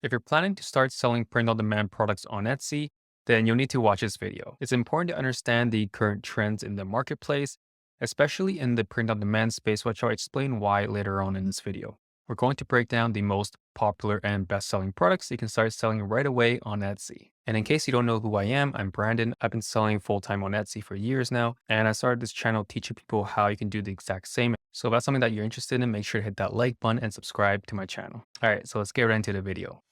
If you're planning to start selling print-on-demand products on Etsy, then you'll need to watch this video. It's important to understand the current trends in the marketplace, especially in the print-on-demand space, which I'll explain why later on in this video. We're going to break down the most popular and best-selling products you can start selling right away on Etsy. And in case you don't know who I am, I'm Brandon. I've been selling full-time on Etsy for years now, and I started this channel teaching people how you can do the exact same. So if that's something that you're interested in, make sure to hit that like button and subscribe to my channel. All right, so let's get right into the video.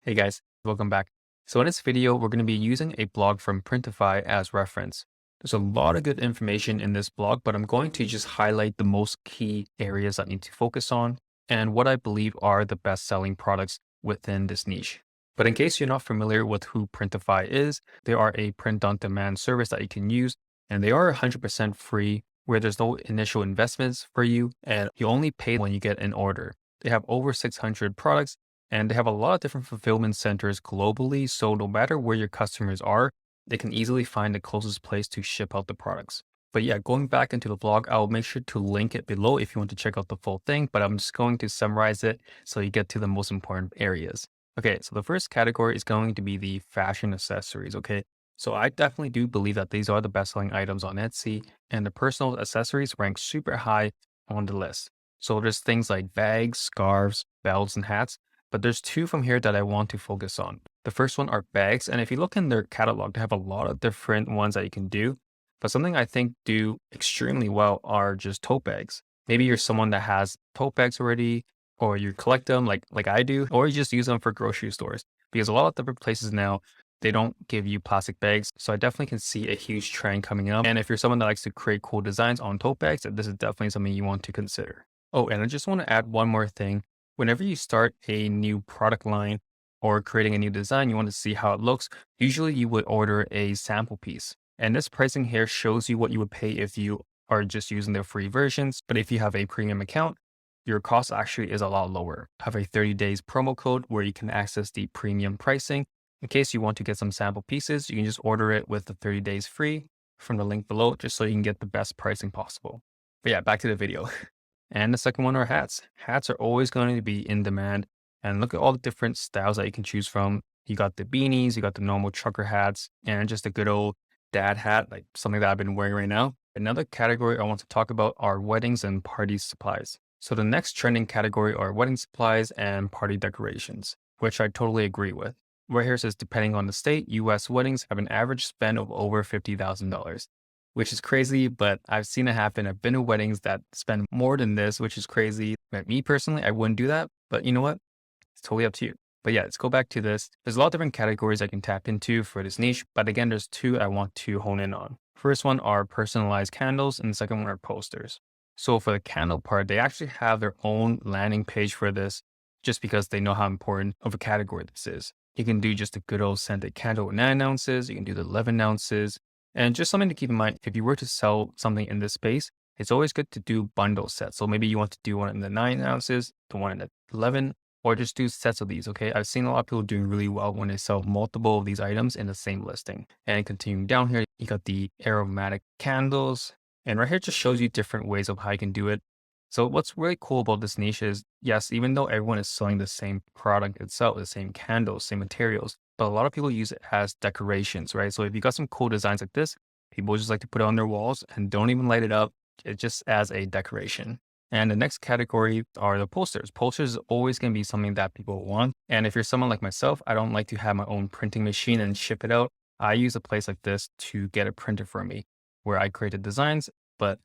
Hey guys, welcome back. So in this video, we're going to be using a blog from Printify as reference. There's a lot of good information in this blog, but I'm going to just highlight the most key areas I need to focus on and what I believe are the best-selling products within this niche. But in case you're not familiar with who Printify is, they are a print-on-demand service that you can use, and they are 100% free, where there's no initial investments for you, and you only pay when you get an order. They have over 600 products, and they have a lot of different fulfillment centers globally, so no matter where your customers are, they can easily find the closest place to ship out the products. But yeah, going back into the blog, I'll make sure to link it below if you want to check out the full thing, but I'm just going to summarize it so you get to the most important areas. Okay, so the first category is going to be the fashion accessories, okay? So I definitely do believe that these are the best-selling items on Etsy, and the personal accessories rank super high on the list. So there's things like bags, scarves, belts, and hats, but there's two from here that I want to focus on. The first one are bags, and if you look in their catalog, they have a lot of different ones that you can do. But something I think do extremely well are just tote bags. Maybe you're someone that has tote bags already, or you collect them like I do, or you just use them for grocery stores. Because a lot of different places now, they don't give you plastic bags. So I definitely can see a huge trend coming up. And if you're someone that likes to create cool designs on tote bags, this is definitely something you want to consider. Oh, and I just want to add one more thing. Whenever you start a new product line or creating a new design, you want to see how it looks. Usually you would order a sample piece. And this pricing here shows you what you would pay if you are just using the free versions. But if you have a premium account, your cost actually is a lot lower. Have a 30 days promo code where you can access the premium pricing. In case you want to get some sample pieces, you can just order it with the 30 days free from the link below, just so you can get the best pricing possible. But yeah, back to the video. And the second one are hats. Hats are always going to be in demand. And look at all the different styles that you can choose from. You got the beanies, you got the normal trucker hats, and just a good old dad hat, like something that I've been wearing right now. Another category I want to talk about are weddings and party supplies. So the next trending category are wedding supplies and party decorations, which I totally agree with. Right here says, depending on the state, US weddings have an average spend of over $50,000. Which is crazy, but I've seen it happen. I've been to weddings that spend more than this, which is crazy. But me personally, I wouldn't do that. But you know what? It's totally up to you. But yeah, let's go back to this. There's a lot of different categories I can tap into for this niche. But again, there's two I want to hone in on. First one are personalized candles, and the second one are posters. So for the candle part, they actually have their own landing page for this, just because they know how important of a category this is. You can do just a good old scented candle with 9 ounces. You can do the 11 ounces. And just something to keep in mind, if you were to sell something in this space, it's always good to do bundle sets. So maybe you want to do one in the 9 ounces, the one in the 11, or just do sets of these, okay? I've seen a lot of people doing really well when they sell multiple of these items in the same listing. And continuing down here, you got the aromatic candles. And right here just shows you different ways of how you can do it. So what's really cool about this niche is, yes, even though everyone is selling the same product itself, the same candles, same materials, but a lot of people use it as decorations, right? So if you got some cool designs like this, people just like to put it on their walls and don't even light it up. It just as a decoration. And the next category are the posters. Posters is always going to be something that people want. And if you're someone like myself, I don't like to have my own printing machine and ship it out. I use a place like this to get it printed for me, where I create the designs, but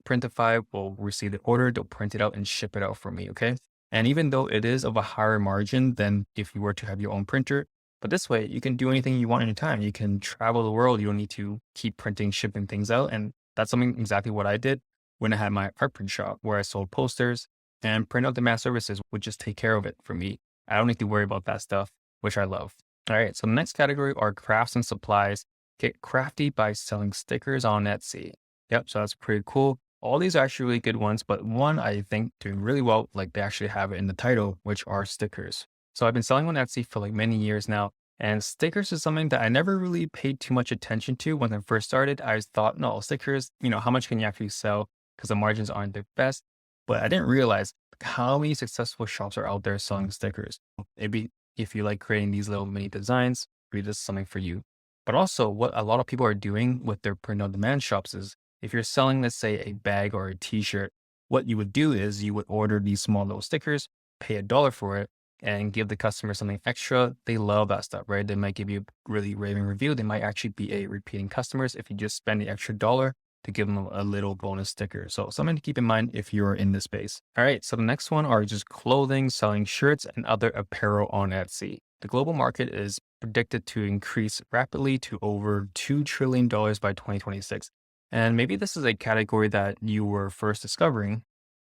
Printify will receive the order, they'll print it out and ship it out for me, okay? And even though it is of a higher margin than if you were to have your own printer, but this way, you can do anything you want anytime. You can travel the world. You don't need to keep printing, shipping things out. And that's something exactly what I did when I had my art print shop, where I sold posters, and print out demand services would just take care of it for me. I don't need to worry about that stuff, which I love. All right, so the next category are crafts and supplies. Get crafty by selling stickers on Etsy. Yep, so that's pretty cool. All these are actually really good ones, but one I think doing really well, like they actually have it in the title, which are stickers. So I've been selling on Etsy for like many years now, and stickers is something that I never really paid too much attention to when I first started. I thought, no, stickers, how much can you actually sell? Because the margins aren't the best. But I didn't realize how many successful shops are out there selling stickers? Maybe if you like creating these little mini designs, maybe this is something for you. But also, what a lot of people are doing with their print on demand shops is if you're selling, let's say, a bag or a t shirt, what you would do is you would order these small little stickers, pay $1 for it, and give the customer something extra. They love that stuff, right? They might give you a really raving review. They might actually be a repeating customers if you just spend the extra dollar to give them a little bonus sticker. So something to keep in mind if you're in this space. All right. So the next one are just clothing, selling shirts and other apparel on Etsy. The global market is predicted to increase rapidly to over $2 trillion by 2026. And maybe this is a category that you were first discovering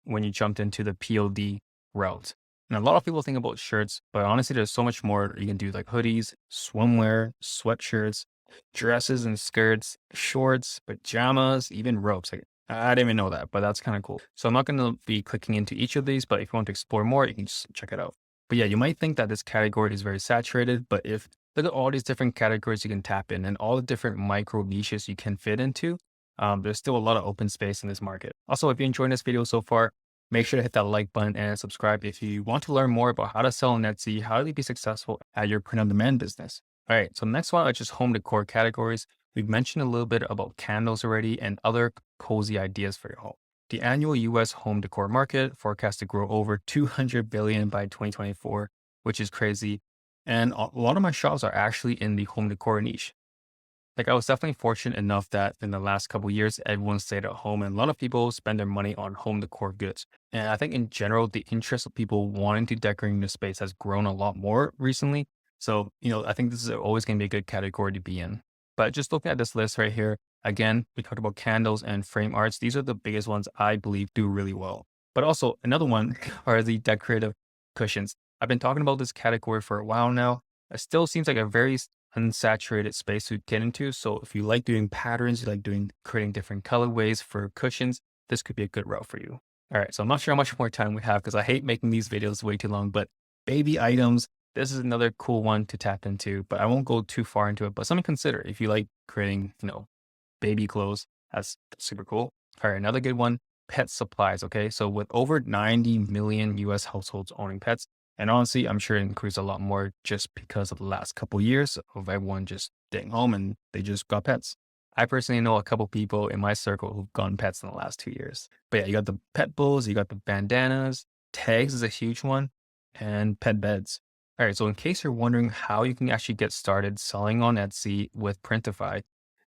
when you jumped into the POD route. And a lot of people think about shirts, but honestly, there's so much more you can do, like hoodies, swimwear, sweatshirts, dresses and skirts, shorts, pajamas, even ropes. Like, I didn't even know that, but that's kind of cool. So I'm not going to be clicking into each of these, but if you want to explore more, you can just check it out. But yeah, you might think that this category is very saturated, but if look at all these different categories you can tap in and all the different micro niches you can fit into, there's still a lot of open space in this market. Also, if you're enjoying this video so far, make sure to hit that like button and subscribe if you want to learn more about how to sell on Etsy, how to be successful at your print on demand business. All right, so the next one are just home decor categories. We've mentioned a little bit about candles already and other cozy ideas for your home. The annual US home decor market forecast to grow over 200 billion by 2024, which is crazy. And a lot of my shops are actually in the home decor niche. Like I was definitely fortunate enough that in the last couple of years, everyone stayed at home and a lot of people spend their money on home decor goods. And I think in general, the interest of people wanting to decorate the space has grown a lot more recently. So, I think this is always going to be a good category to be in. But just looking at this list right here, again, we talked about candles and frame arts. These are the biggest ones I believe do really well. But also another one are the decorative cushions. I've been talking about this category for a while now. It still seems like a very unsaturated space to get into. So if you like doing patterns, you like creating different colorways for cushions, this could be a good route for you. All right. So I'm not sure how much more time we have because I hate making these videos way too long, but baby items, this is another cool one to tap into, but I won't go too far into it, but something to consider if you like creating, baby clothes, that's super cool. All right. Another good one, pet supplies. Okay. So with over 90 million US households owning pets, and honestly, I'm sure it increased a lot more just because of the last couple years of everyone just staying home and they just got pets. I personally know a couple people in my circle who've gotten pets in the last 2 years. But yeah, you got the pet bowls, you got the bandanas, tags is a huge one, and pet beds. All right, so in case you're wondering how you can actually get started selling on Etsy with Printify,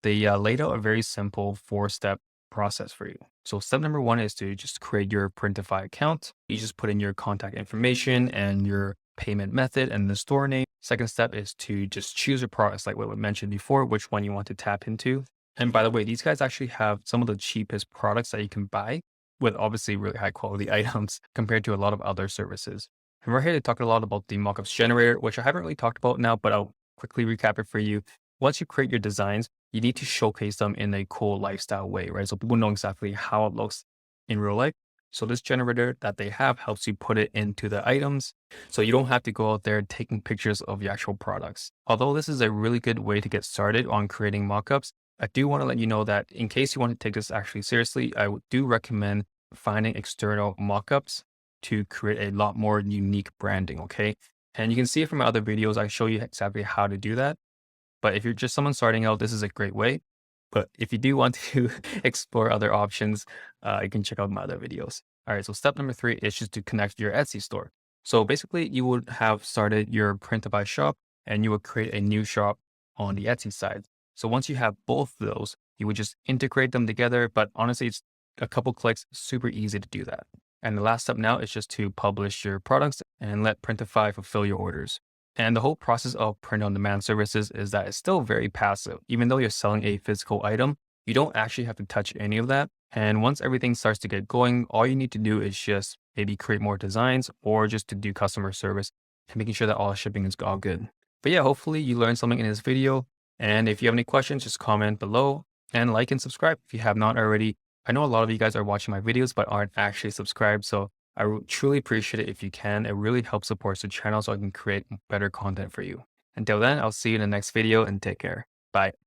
they laid out a very simple 4-step process for you. So step number one is to just create your Printify account. You just put in your contact information and your payment method and the store name. Second step is to just choose your products, like what we mentioned before, which one you want to tap into. And by the way, these guys actually have some of the cheapest products that you can buy with obviously really high quality items compared to a lot of other services. And we're here to talk a lot about the Mockups generator, which I haven't really talked about now, but I'll quickly recap it for you. Once you create your designs, you need to showcase them in a cool lifestyle way, right? So people know exactly how it looks in real life. So this generator that they have helps you put it into the items. So you don't have to go out there taking pictures of your actual products. Although this is a really good way to get started on creating mockups, I do want to let you know that in case you want to take this actually seriously, do recommend finding external mockups to create a lot more unique branding, okay? And you can see it from my other videos. I show you exactly how to do that. But if you're just someone starting out, this is a great way. But if you do want to explore other options, you can check out my other videos. All right, so step number 3 is just to connect your Etsy store. So basically, you would have started your Printify shop and you would create a new shop on the Etsy side. So once you have both of those, you would just integrate them together. But honestly, it's a couple clicks, super easy to do that. And the last step now is just to publish your products and let Printify fulfill your orders. And the whole process of print on demand services is that it's still very passive. Even though you're selling a physical item, you don't actually have to touch any of that. And once everything starts to get going, all you need to do is just maybe create more designs or just to do customer service and making sure that all shipping is all good. But yeah, hopefully you learned something in this video. And if you have any questions, just comment below and like and subscribe if you have not already. I know a lot of you guys are watching my videos but aren't actually subscribed. So I would truly appreciate it if you can. It really helps support the channel so I can create better content for you. Until then, I'll see you in the next video and take care. Bye.